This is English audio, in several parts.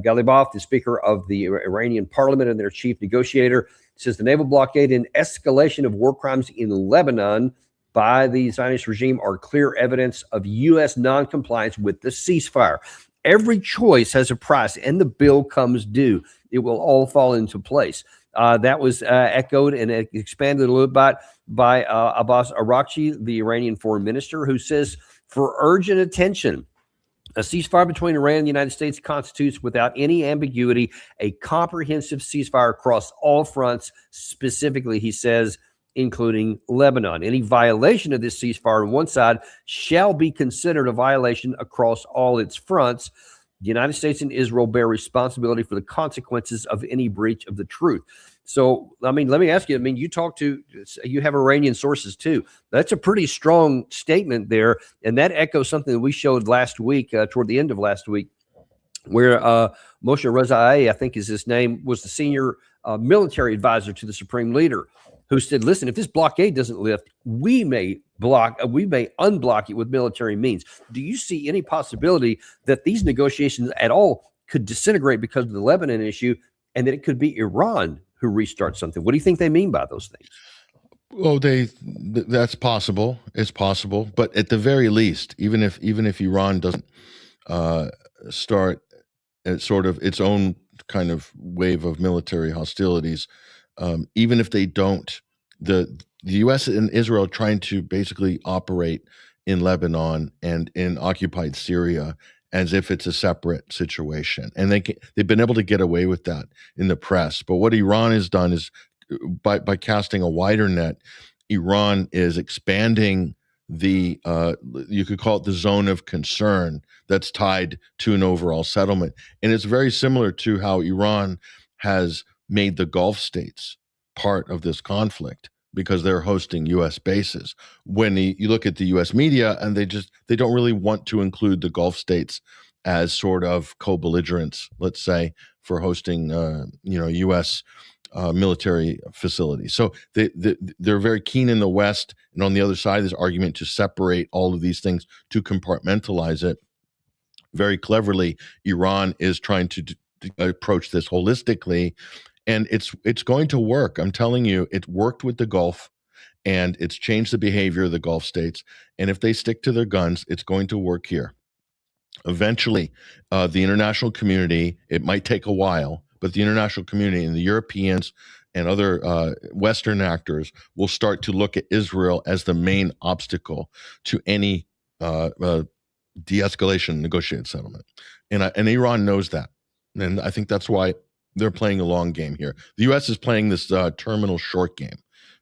Ghalibaf, the Speaker of the Iranian parliament and their chief negotiator, says the naval blockade and escalation of war crimes in Lebanon by the Zionist regime are clear evidence of U.S. noncompliance with the ceasefire. Every choice has a price, and the bill comes due. It will all fall into place. That was echoed and expanded a little bit by Abbas Araghchi, the Iranian foreign minister, who says, for urgent attention, a ceasefire between Iran and the United States constitutes, without any ambiguity, a comprehensive ceasefire across all fronts, specifically, he says, including Lebanon. Any violation of this ceasefire on one side shall be considered a violation across all its fronts. The United States and Israel bear responsibility for the consequences of any breach of the truth. So, I mean, let me ask you, I mean, you have Iranian sources too. That's a pretty strong statement there. And that echoes something that we showed last week, toward the end of last week, where Moshe Rezaei, I think is his name, was the senior military advisor to the supreme leader, who said, listen, if this blockade doesn't lift, we may unblock it with military means. Do you see any possibility that these negotiations at all could disintegrate because of the Lebanon issue, and that it could be Iran who restarts something? What do you think they mean by those things? Well, that's possible. It's possible, but at the very least, even if Iran doesn't start sort of its own kind of wave of military hostilities, even if they don't, the U.S. and Israel are trying to basically operate in Lebanon and in occupied Syria as if it's a separate situation, and they've been able to get away with that in the press. But what Iran has done is, by casting a wider net, Iran is expanding the you could call it the zone of concern that's tied to an overall settlement, and it's very similar to how Iran has made the Gulf states part of this conflict because they're hosting U.S. bases. When you look at the U.S. media, and they don't really want to include the Gulf states as sort of co-belligerents, let's say, for hosting U.S. Military facilities. So they're very keen in the West, and on the other side, there's argument to separate all of these things, to compartmentalize it. Very cleverly, Iran is trying to approach this holistically, and it's going to work. I'm telling you, it worked with the Gulf, and it's changed the behavior of the Gulf states. And if they stick to their guns, it's going to work here. Eventually, the international community, it might take a while, but the international community and the Europeans and other Western actors will start to look at Israel as the main obstacle to any de-escalation negotiated settlement. And Iran knows that. And I think that's why they're playing a long game here. The U.S. is playing this terminal short game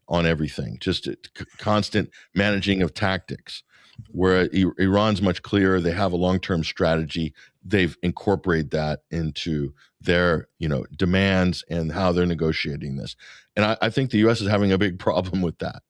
on everything, just constant managing of tactics, where Iran's much clearer. They have a long-term strategy. They've incorporated that into their demands and how they're negotiating this. And I think the U.S. is having a big problem with that.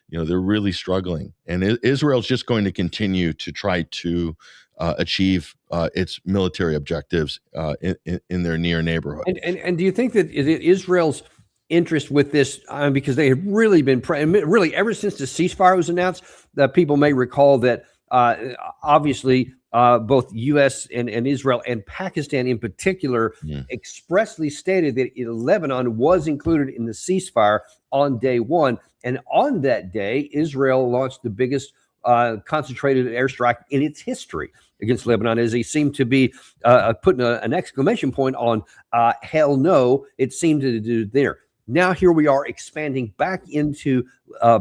They're really struggling. And Israel's just going to continue to try to achieve its military objectives in their near neighborhood. And do you think that Israel's interest with this, because they have really been really ever since the ceasefire was announced, that people may recall that obviously both U.S. and Israel and Pakistan in particular expressly stated that Lebanon was included in the ceasefire on day one. And on that day, Israel launched the biggest concentrated airstrike in its history against Lebanon, as they seemed to be putting an exclamation point on hell no, it seemed to do there. Now here we are expanding back into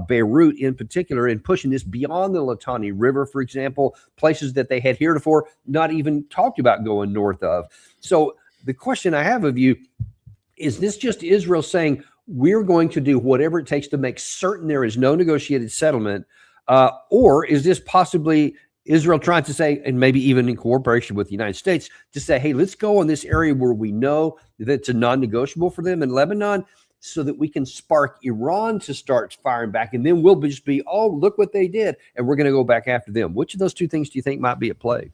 Beirut in particular, and pushing this beyond the Litani River, for example, places that they had heretofore not even talked about going north of. So the question I have of you, is this just Israel saying, we're going to do whatever it takes to make certain there is no negotiated settlement, or is this possibly Israel trying to say, and maybe even in cooperation with the United States, to say, hey, let's go on this area where we know that it's a non-negotiable for them in Lebanon, so that we can spark Iran to start firing back, and then we'll just be, oh, look what they did, and we're going to go back after them. Which of those two things do you think might be at play?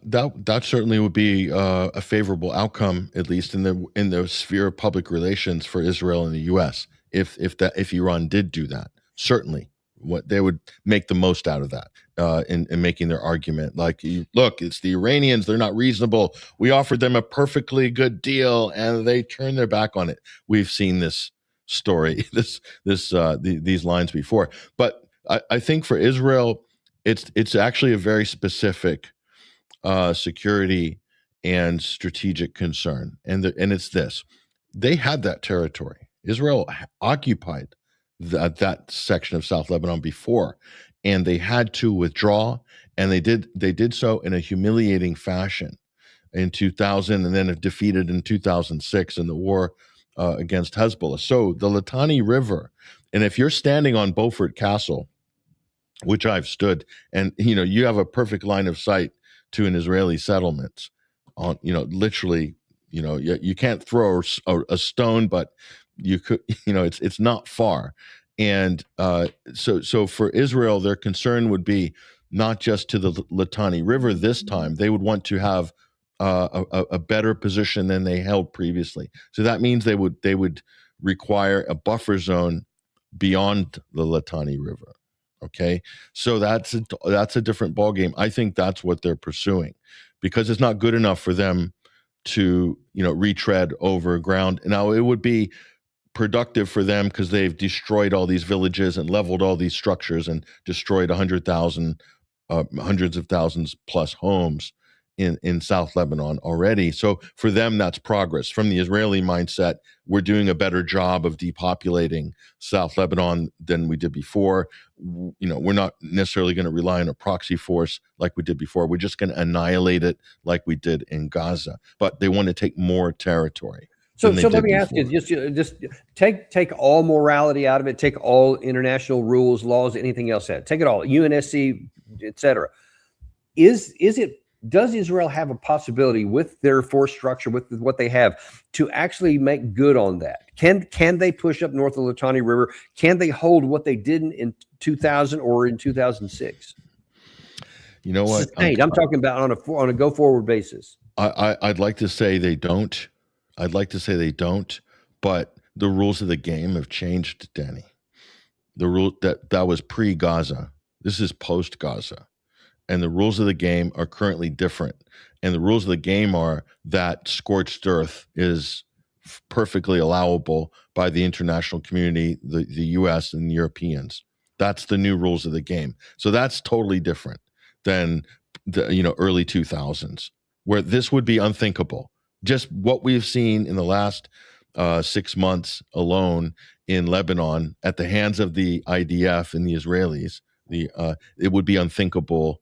That certainly would be a favorable outcome, at least in the sphere of public relations for Israel and the U.S. If Iran did do that, certainly, what they would make the most out of that in making their argument. Like, look, it's the Iranians; they're not reasonable. We offered them a perfectly good deal, and they turned their back on it. We've seen this story, these lines before. But I think for Israel, it's actually a very specific security and strategic concern, and it's this: they had that territory. Israel occupied that section of South Lebanon before, and they had to withdraw, and they did so in a humiliating fashion in 2000, and then defeated in 2006 in the war against Hezbollah. So the Litani River, and if you're standing on Beaufort Castle, which I've stood, and you have a perfect line of sight to an Israeli settlement on, literally, you can't throw a stone, but you could, it's not far. And so for Israel, their concern would be not just to the Litani River this time. They would want to have a better position than they held previously. So that means they would require a buffer zone beyond the Litani River. Okay, so that's a different ballgame. I think that's what they're pursuing, because it's not good enough for them to retread over ground. Now it would be productive for them because they've destroyed all these villages and leveled all these structures and destroyed 100,000, hundreds of thousands plus homes in South Lebanon already. So for them, that's progress. From the Israeli mindset, we're doing a better job of depopulating South Lebanon than we did before. We're not necessarily going to rely on a proxy force like we did before. We're just going to annihilate it like we did in Gaza. But they want to take more territory. So let me ask you, just take all morality out of it, take all international rules, laws, anything else out, take it all, UNSC, etc. Does Israel have a possibility with their force structure, with what they have, to actually make good on that? Can they push up north of the Litani River? Can they hold what they did in 2000 or in 2006? You know what? I'm talking about on a go forward basis. I'd like to say they don't. But the rules of the game have changed, Danny. The rule that was pre-Gaza. This is post-Gaza. And the rules of the game are currently different. And the rules of the game are that scorched earth is perfectly allowable by the international community, the U.S. and Europeans. That's the new rules of the game. So that's totally different than the early 2000s, where this would be unthinkable. Just what we've seen in the last 6 months alone in Lebanon at the hands of the IDF and the Israelis, it would be unthinkable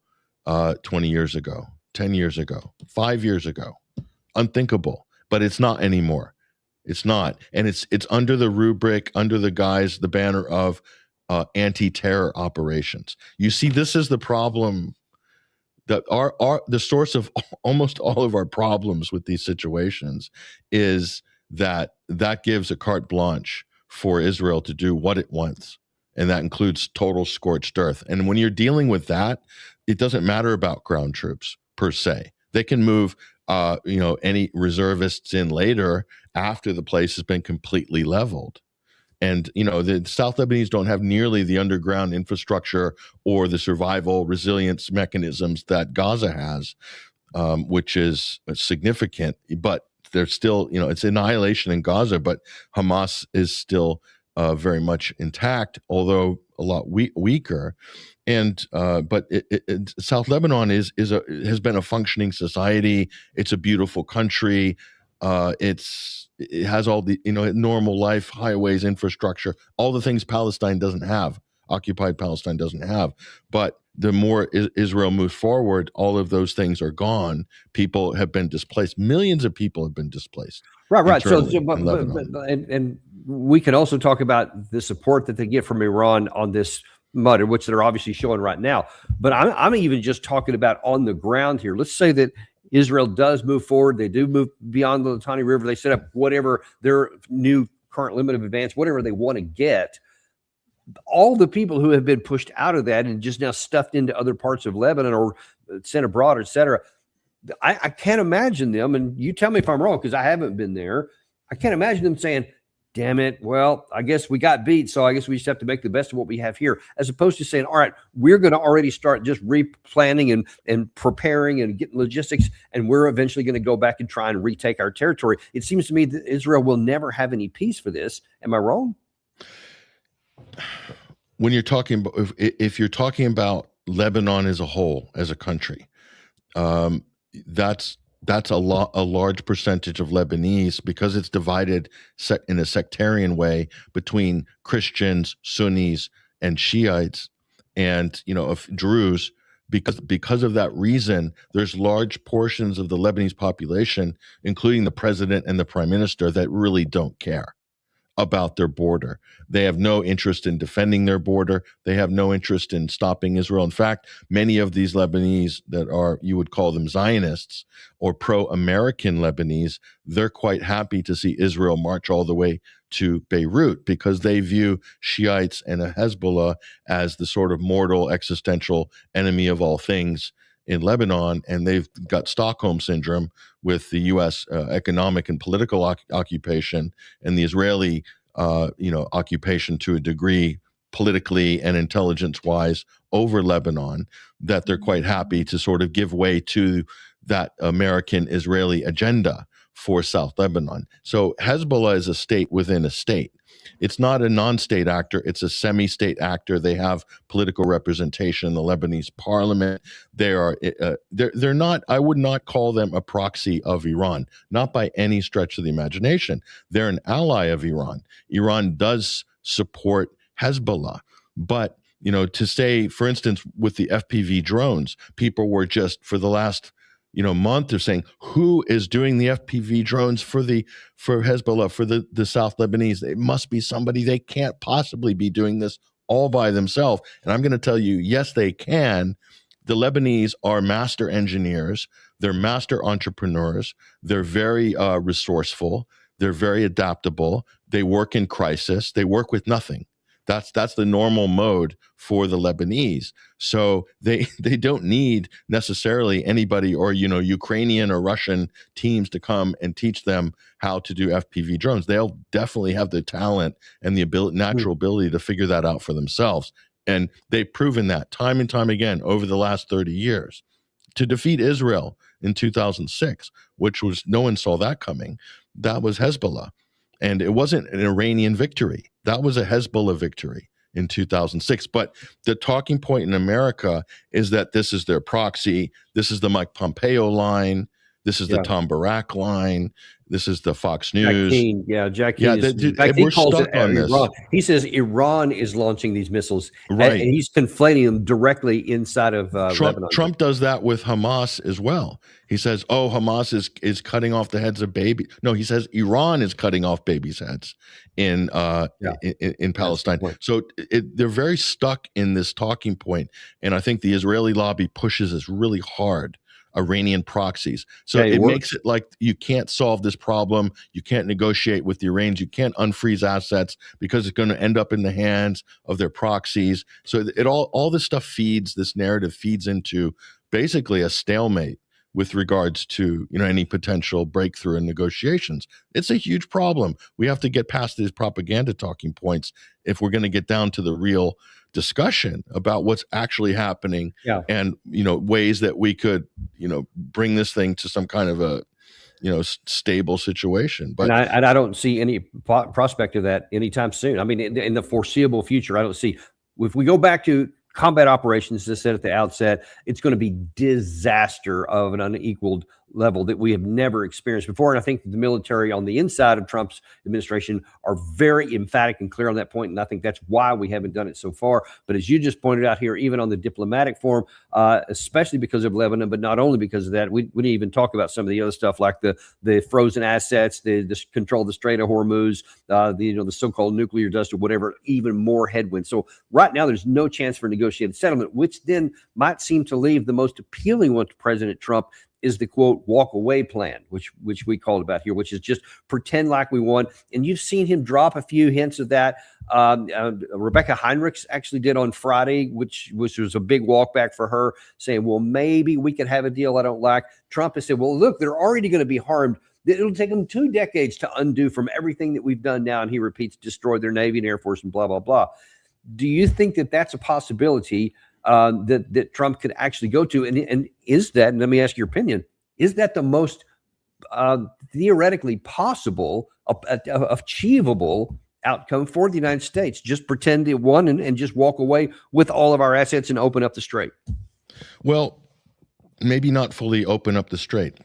20 years ago, 10 years ago, 5 years ago. Unthinkable, but it's not anymore. It's not. And it's under the rubric, under the banner of anti-terror operations. You see, this is the problem, that the source of almost all of our problems with these situations is that gives a carte blanche for Israel to do what it wants. And that includes total scorched earth. And when you're dealing with that, it doesn't matter about ground troops per se. They can move, any reservists in later after the place has been completely leveled. And, the South Lebanese don't have nearly the underground infrastructure or the survival resilience mechanisms that Gaza has, which is significant. But there's still, it's annihilation in Gaza, but Hamas is still very much intact, although a lot weaker. And but South Lebanon has been a functioning society. It's a beautiful country. It has all the normal life, highways, infrastructure, all the things Palestine doesn't have, occupied Palestine doesn't have. But the more Israel moves forward, all of those things are gone. People have been displaced. Millions of people have been displaced. Right. And we can also talk about the support that they get from Iran on this mud, which they're obviously showing right now. But I'm even just talking about on the ground here. Let's say that Israel does move forward. They do move beyond the Litani River. They set up whatever their new current limit of advance, whatever they want to get. All the people who have been pushed out of that and just now stuffed into other parts of Lebanon or sent abroad, et cetera, I can't imagine them, and you tell me if I'm wrong because I haven't been there, I can't imagine them saying, damn it. Well, I guess we got beat, so I guess we just have to make the best of what we have here, as opposed to saying, all right, we're going to already start just replanning and preparing and getting logistics, and we're eventually going to go back and try and retake our territory. It seems to me that Israel will never have any peace for this. Am I wrong? When you're talking about, if you're talking about Lebanon as a whole, as a country, um, that's a large percentage of Lebanese, because it's divided in a sectarian way between Christians, Sunnis, and Shiites, and of Druze. Because of that reason, there's large portions of the Lebanese population, including the president and the prime minister, that really don't care about their border. They have no interest in defending their border. They have no interest in stopping Israel. In fact, many of these Lebanese that are, you would call them Zionists or pro-American Lebanese, they're quite happy to see Israel march all the way to Beirut, because they view Shiites and Hezbollah as the sort of mortal existential enemy of all things in Lebanon, and they've got Stockholm syndrome with the U.S. Economic and political occupation, and the Israeli, occupation to a degree, politically and intelligence-wise, over Lebanon, that they're quite happy to sort of give way to that American-Israeli agenda for South Lebanon. So Hezbollah is a state within a state. It's not a non-state actor. It's a semi-state actor. They have political representation in the Lebanese parliament. They are, they're not, I would not call them a proxy of Iran, not by any stretch of the imagination. They're an ally of Iran. Iran does support Hezbollah. But, to say, for instance, with the FPV drones, people were just, for the last month, they're saying, who is doing the FPV drones for Hezbollah, for the South Lebanese? It must be somebody. They can't possibly be doing this all by themselves. And I'm going to tell you, yes, they can. The Lebanese are master engineers. They're master entrepreneurs. They're very resourceful. They're very adaptable. They work in crisis. They work with nothing. That's the normal mode for the Lebanese. So they don't need necessarily anybody or Ukrainian or Russian teams to come and teach them how to do FPV drones. They'll definitely have the talent and the natural ability to figure that out for themselves. And they've proven that time and time again over the last 30 years. To defeat Israel in 2006, which was, no one saw that coming, that was Hezbollah. And it wasn't an Iranian victory. That was a Hezbollah victory in 2006. But the talking point in America is that this is their proxy. This is the Mike Pompeo line. This is the Tom Barak line. This is the Fox News. Jack Keane. We're stuck on this. Iran. He says Iran is launching these missiles, right? And he's conflating them directly inside of Lebanon. Trump does that with Hamas as well. He says, "Oh, Hamas is cutting off the heads of babies." No, he says Iran is cutting off babies' heads in Palestine. So they're very stuck in this talking point, and I think the Israeli lobby pushes this really hard. Iranian proxies. So it makes it like you can't solve this problem. You can't negotiate with the Iranians. You can't unfreeze assets because it's going to end up in the hands of their proxies. So all this stuff this narrative feeds into basically a stalemate with regards to any potential breakthrough in negotiations. It's a huge problem. We have to get past these propaganda talking points if we're going to get down to the real discussion about what's actually happening, and ways that we could bring this thing to some kind of a stable situation. But I don't see any prospect of that anytime soon. I mean, in the foreseeable future, I don't see. If we go back to combat operations, as I said at the outset, it's going to be disaster of an unequaled level that we have never experienced before. And I think the military on the inside of Trump's administration are very emphatic and clear on that point. And I think that's why we haven't done it so far. But as you just pointed out here, even on the diplomatic forum, especially because of Lebanon, but not only because of that, we didn't even talk about some of the other stuff like the frozen assets, the control of the Strait of Hormuz, the so-called nuclear dust or whatever, even more headwinds. So right now there's no chance for negotiated settlement, which then might seem to leave the most appealing one to President Trump is the quote walk away plan, which we called about here, which is just pretend like we won. And you've seen him drop a few hints of that. Rebecca Heinrichs actually did on Friday, which was a big walk back for her, saying, well, maybe we could have a deal I don't like. Trump has said, well, look, they're already going to be harmed. It'll take them 2 decades to undo from everything that we've done now. And he repeats, destroy their Navy and Air Force and blah, blah, blah. Do you think that that's a possibility that Trump could actually go to? And is that, and let me ask your opinion, is that the most theoretically possible, achievable outcome for the United States? Just pretend it won and just walk away with all of our assets and open up the strait? Well, maybe not fully open up the strait,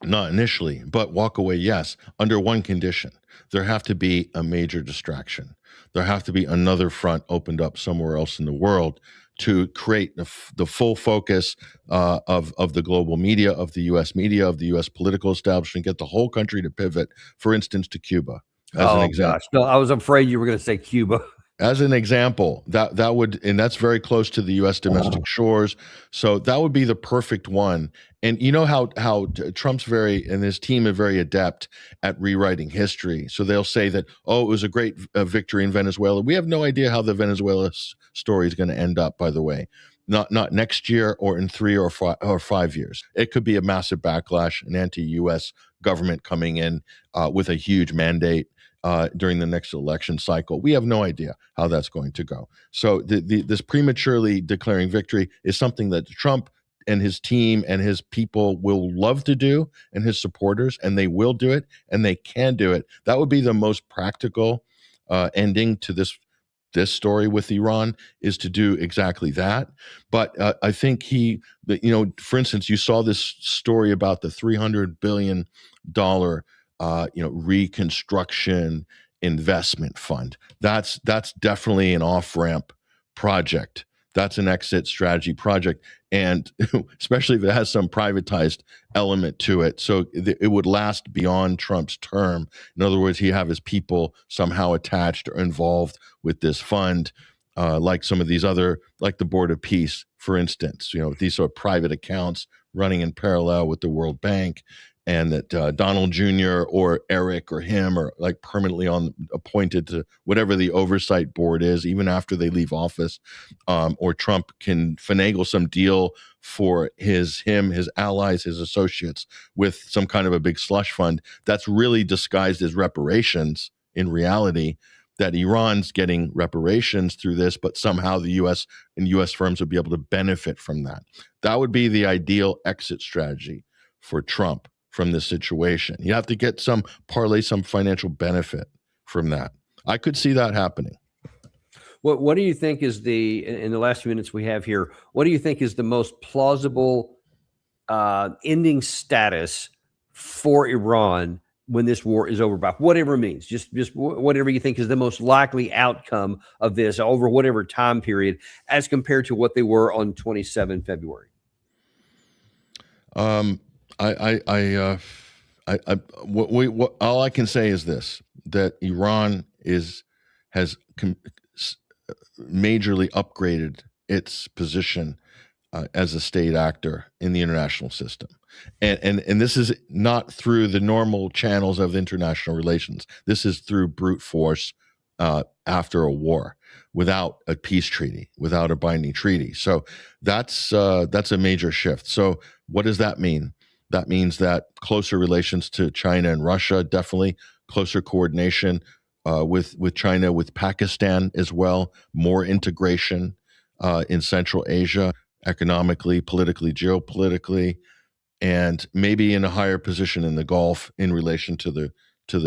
not initially, but walk away, yes, under one condition. There have to be a major distraction. There have to be another front opened up somewhere else in the world to create the full focus of the global media, of the U.S. media, of the U.S. political establishment, get the whole country to pivot, for instance, to Cuba. As an example. Gosh, no, I was afraid you were going to say Cuba. As an example, that would, and that's very close to the U.S. domestic shores. So that would be the perfect one. And you know how Trump's and his team are very adept at rewriting history. So they'll say that, oh, it was a great victory in Venezuela. We have no idea how the Venezuela story is going to end up, by the way. Not next year or in 3 or 5 years. It could be a massive backlash, an anti-U.S. government coming in with a huge mandate during the next election cycle. We have no idea how that's going to go. So this prematurely declaring victory is something that Trump and his team and his people will love to do, and his supporters, and they will do it, and they can do it. That would be the most practical ending to this story with Iran, is to do exactly that. But I think for instance, you saw this story about the $300 billion reconstruction investment fund. That's definitely an off-ramp project. That's an exit strategy project, and especially if it has some privatized element to it. So it would last beyond Trump's term. In other words, he'd have his people somehow attached or involved with this fund, like some of these other, like the Board of Peace, for instance. These are private accounts running in parallel with the World Bank, and that Donald Jr. or Eric or him are like permanently appointed to whatever the oversight board is, even after they leave office, or Trump can finagle some deal for his allies, his associates, with some kind of a big slush fund that's really disguised as reparations. In reality, that Iran's getting reparations through this, but somehow the U.S. and U.S. firms would be able to benefit from that. That would be the ideal exit strategy for Trump from this situation. You have to parlay some financial benefit from that. I could see that happening. What do you think is in the last few minutes we have here, what do you think is the most plausible ending status for Iran when this war is over, by whatever means, just whatever you think is the most likely outcome of this over whatever time period, as compared to what they were on 27 February? All I can say is this: that Iran has majorly upgraded its position as a state actor in the international system, and this is not through the normal channels of international relations. This is through brute force after a war, without a peace treaty, without a binding treaty. So that's a major shift. So what does that mean? That means that closer relations to China and Russia, definitely closer coordination with China, with Pakistan as well, more integration in Central Asia, economically, politically, geopolitically, and maybe in a higher position in the Gulf in relation to the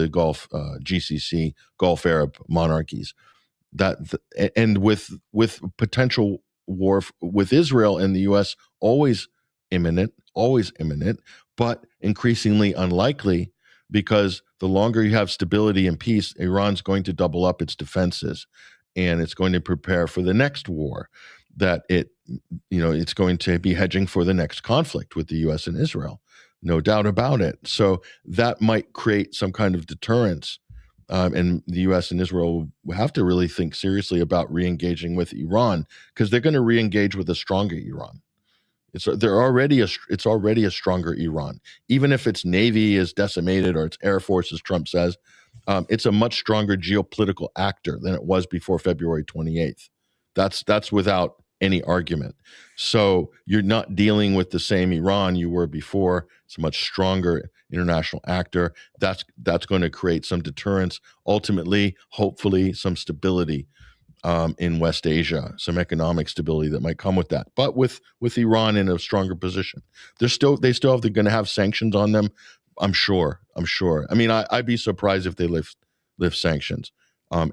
Gulf GCC, Gulf Arab monarchies. And with potential war with Israel and the U.S. always imminent, but increasingly unlikely, because the longer you have stability and peace, Iran's going to double up its defenses, and it's going to prepare for the next war. That it's going to be hedging for the next conflict with the U.S. and Israel, no doubt about it. So that might create some kind of deterrence. And the U.S. and Israel will have to really think seriously about re-engaging with Iran, because they're going to re-engage with a stronger Iran. It's already a stronger Iran, even if its navy is decimated or its air force, as Trump says. It's a much stronger geopolitical actor than it was before February 28th. That's without any argument. So you're not dealing with the same Iran you were before. It's a much stronger international actor. That's going to create some deterrence, ultimately, hopefully, some stability in West Asia, some economic stability that might come with that. But with Iran in a stronger position, they still going to have sanctions on them. I'm sure. I mean, I'd be surprised if they lift sanctions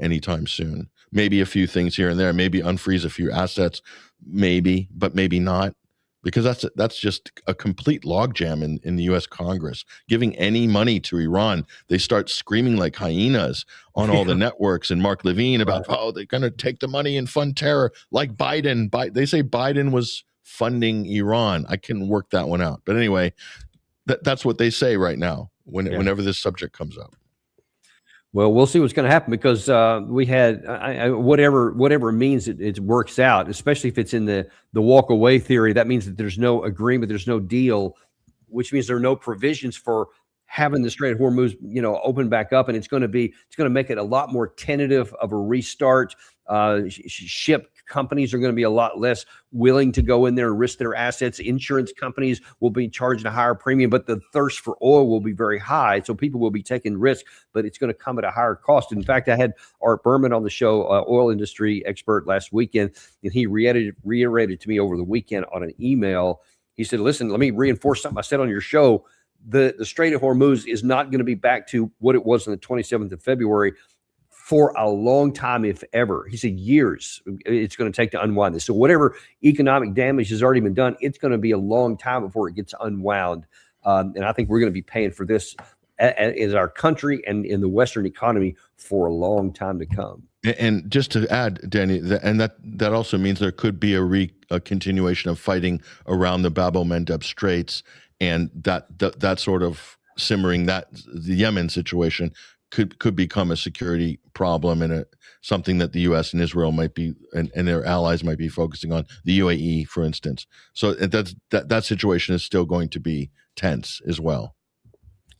anytime soon. Maybe a few things here and there. Maybe unfreeze a few assets. Maybe, but maybe not. Because that's just a complete logjam in the U.S. Congress. Giving any money to Iran, they start screaming like hyenas on all the networks and Mark Levine about, oh, they're going to take the money and fund terror like Biden. They say Biden was funding Iran. I can work that one out. But anyway, that's what they say right now whenever this subject comes up. Well, we'll see what's going to happen, because we had whatever means it works out, especially if it's in the walk away theory. That means that there's no agreement, there's no deal, which means there are no provisions for having the Strait of Hormuz, open back up, and it's going to make it a lot more tentative of a restart. Ship companies are going to be a lot less willing to go in there and risk their assets. Insurance companies will be charging a higher premium, but the thirst for oil will be very high. So people will be taking risks, but it's going to come at a higher cost. In fact, I had Art Berman on the show, oil industry expert, last weekend, and he reiterated to me over the weekend on an email. He said, listen, let me reinforce something I said on your show. The Strait of Hormuz is not going to be back to what it was on the 27th of February for a long time, if ever. He said years it's going to take to unwind this. So whatever economic damage has already been done, it's going to be a long time before it gets unwound. And I think we're going to be paying for this as our country and in the Western economy for a long time to come. And just to add, Danny, that also means there could be a continuation of fighting around the Bab el-Mandeb Straits, and that sort of simmering, that the Yemen situation could become a security problem and something that the U.S. and Israel might be and their allies might be focusing on, the UAE, for instance. So that situation is still going to be tense as well.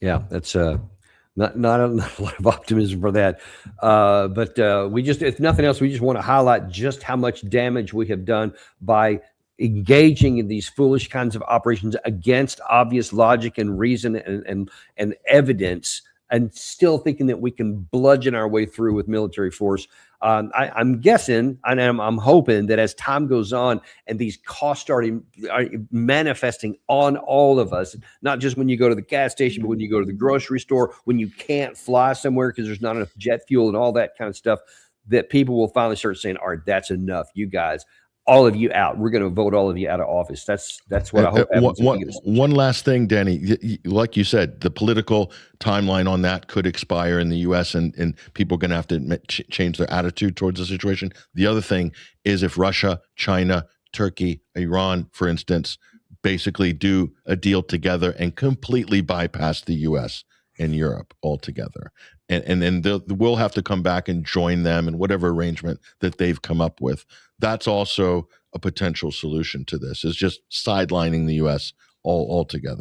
Yeah, that's not a lot of optimism for that. But we just, if nothing else, we just want to highlight just how much damage we have done by engaging in these foolish kinds of operations against obvious logic and reason and evidence, and still thinking that we can bludgeon our way through with military force. I'm guessing, and I'm hoping that as time goes on and these costs are manifesting on all of us, not just when you go to the gas station, but when you go to the grocery store, when you can't fly somewhere because there's not enough jet fuel and all that kind of stuff, that people will finally start saying, all right, that's enough. You guys, all of you out. We're going to vote all of you out of office. That's what I hope happens. One last thing, Danny. Like you said, the political timeline on that could expire in the U.S. and people are going to have to change their attitude towards the situation. The other thing is if Russia, China, Turkey, Iran, for instance, basically do a deal together and completely bypass the U.S. and Europe altogether. And then we'll have to come back and join them in whatever arrangement that they've come up with. That's also a potential solution to this, is just sidelining the U.S. altogether.